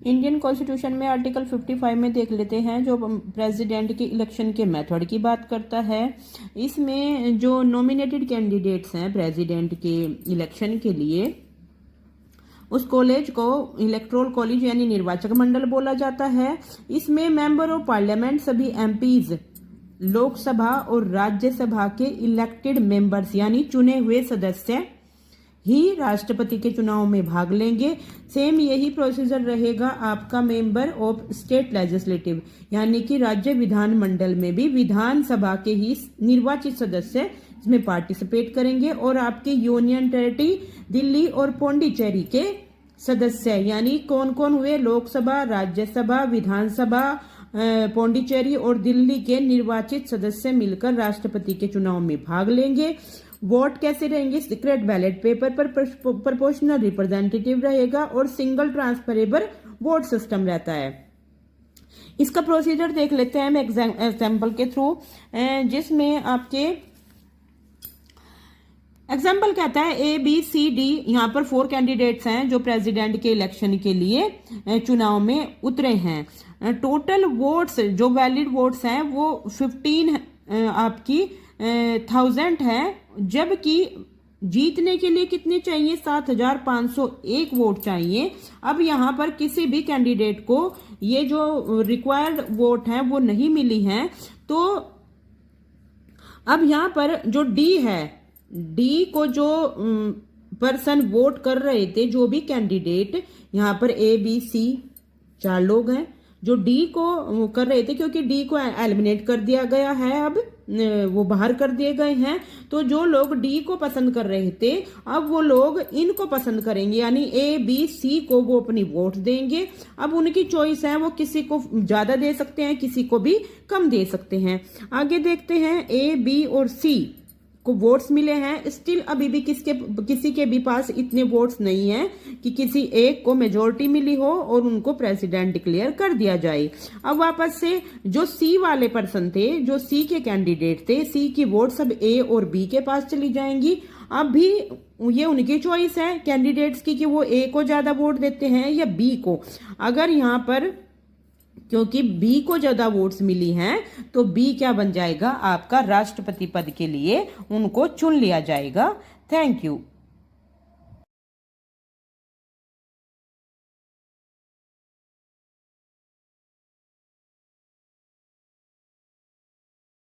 Indian constitution में article 55 में देख लेते हैं, जो प्रेसिडेंट के इलेक्शन के मेथड की बात करता है। इसमें जो नॉमिनेटेड कैंडिडेट्स हैं प्रेसिडेंट के इलेक्शन के लिए, उस कॉलेज को इलेक्टोरल कॉलेज यानी निर्वाचक मंडल बोला जाता है। इसमें मेंबर ऑफ पार्लियामेंट सभी एमपीज, लोकसभा और राज्यसभा के इलेक्टेड मेंबर्स यानी चुने हुए सदस्य ही राष्ट्रपति के चुनाव में भाग लेंगे। सेम यही प्रोसीजर रहेगा आपका मेंबर ऑफ स्टेट लेजिस्लेटिव यानी कि राज्य विधान मंडल में भी विधानसभा के ही निर्वाचित सदस्य इसमें पार्टिसिपेट करेंगे। और आपके यूनियन टेरिटरी दिल्ली और पौंडीचेरी के सदस्य यानी कौन कौन हुए, लोकसभा, राज्यसभा, विधानसभा, पौंडीचेरी और दिल्ली के निर्वाचित सदस्य मिलकर राष्ट्रपति के चुनाव में भाग लेंगे। वोट कैसे रहेंगे? सीक्रेट बैलेट पेपर पर प्रोपोर्शनल रिप्रेजेंटेटिव रहेगा और सिंगल ट्रांसफरेबल वोट सिस्टम रहता है। इसका प्रोसीजर देख लेते हैं हम एग्जाम्पल के थ्रू, जिसमें आपके एग्जाम्पल कहता है ABCD, यहाँ पर 4 कैंडिडेट्स हैं जो प्रेसिडेंट के इलेक्शन के लिए चुनाव में उतरे हैं। टोटल वोट्स जो वैलिड वोट्स हैं वो 15 आपकी 1000 है, जबकि जीतने के लिए कितने चाहिए? 7501 वोट चाहिए। अब यहाँ पर किसी भी कैंडिडेट को ये जो रिक्वायर्ड वोट है वो नहीं मिली है, तो अब यहाँ पर जो डी है, डी को जो पर्सन वोट कर रहे थे, जो भी कैंडिडेट, यहाँ पर ABC 4 लोग हैं जो डी को कर रहे थे, क्योंकि डी को एलिमिनेट कर दिया गया है, अब वो बाहर कर दिए गए हैं। तो जो लोग डी को पसंद कर रहे थे, अब वो लोग इनको पसंद करेंगे यानी ABC को वो अपनी वोट देंगे। अब उनकी चॉइस है, वो किसी को ज्यादा दे सकते हैं, किसी को भी कम दे सकते हैं। आगे देखते हैं, A, B और C को वोट्स मिले हैं, स्टिल अभी भी किसी के भी पास इतने वोट्स नहीं है कि किसी एक को मेजोरिटी मिली हो और उनको प्रेसिडेंट डिक्लेयर कर दिया जाए। अब वापस से जो C वाले पर्सन थे, जो C के कैंडिडेट थे, C की वोट सब A और B के पास चली जाएंगी। अब भी ये उनकी चॉइस है कैंडिडेट्स की कि वो A को ज्यादा वोट देते हैं या B को। अगर यहाँ पर क्योंकि बी को ज्यादा वोट्स मिली हैं, तो बी क्या बन जाएगा? आपका राष्ट्रपति पद के लिए उनको चुन लिया जाएगा। Thank you.